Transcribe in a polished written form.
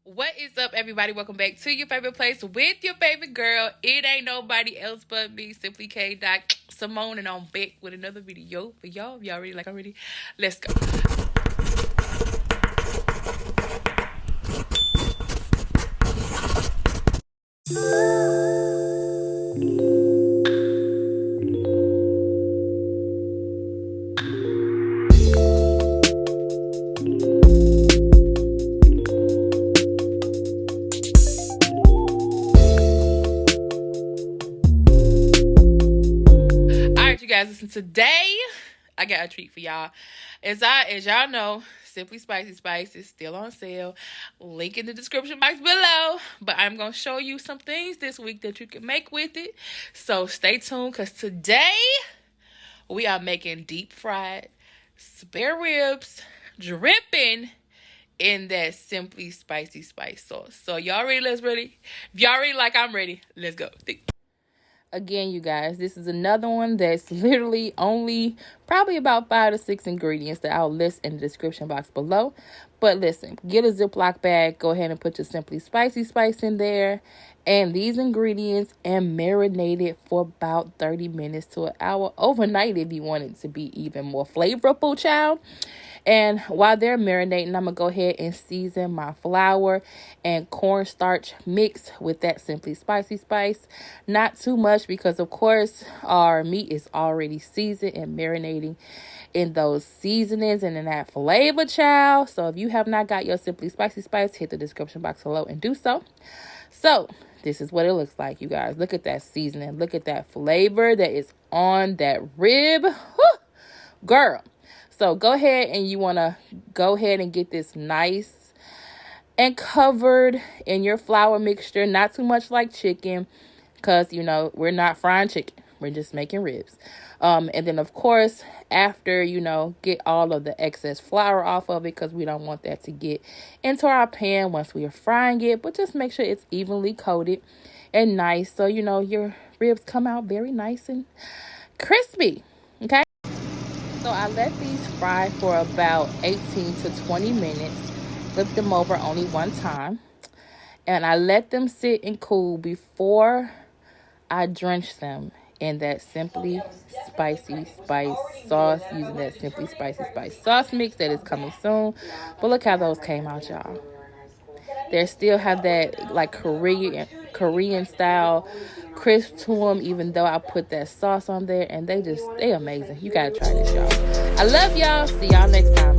What is up, everybody? Welcome back to your favorite place with your favorite girl. It ain't nobody else but me, Simply K. Simone, and I'm back with another video for y'all. If y'all ready like I'm ready, let's go. You guys, listen, today I got a treat for y'all. As y'all know, Simply Spicy Spice is still on sale. Link in the description box below. But I'm gonna show you some things this week that you can make with it. So stay tuned, because today we are making deep fried spare ribs, dripping in that Simply Spicy Spice sauce. So y'all ready? Let's ready. If y'all ready like I'm ready, let's go. Again, you guys, this is another one that's literally only probably about 5 to 6 ingredients that I'll list in the description box below. But listen, get a Ziploc bag. Go ahead and put your Simply Spicy Spice in there and these ingredients and marinate it for about 30 minutes to an hour overnight if you want it to be even more flavorful, child. And while they're marinating, I'm going to go ahead and season my flour and cornstarch mix with that Simply Spicy Spice. Not too much because, of course, our meat is already seasoned and marinating in those seasonings and in that flavor, child. So if you have not got your Simply Spicy Spice, hit the description box below and do so. So this is what it looks like, you guys. Look at that seasoning. Look at that flavor that is on that rib. Whew, girl. So go ahead and you want to go ahead and get this nice and covered in your flour mixture. Not too much like chicken because, you know, we're not frying chicken. We're just making ribs. And then, of course, after, you know, get all of the excess flour off of it because we don't want that to get into our pan once we are frying it. But just make sure it's evenly coated and nice so, you know, your ribs come out very nice and crispy. Okay? So I let these fry for about 18 to 20 minutes. Flip them over only one time. And I let them sit and cool before I drench them in that Simply Spicy Spice sauce, using that Simply Spicy Spice sauce mix that is coming soon. But look how those came out, y'all. They still have that like Korean style crisp to them, even though I put that sauce on there, and they amazing. You gotta try this, y'all. I love y'all. See y'all next time.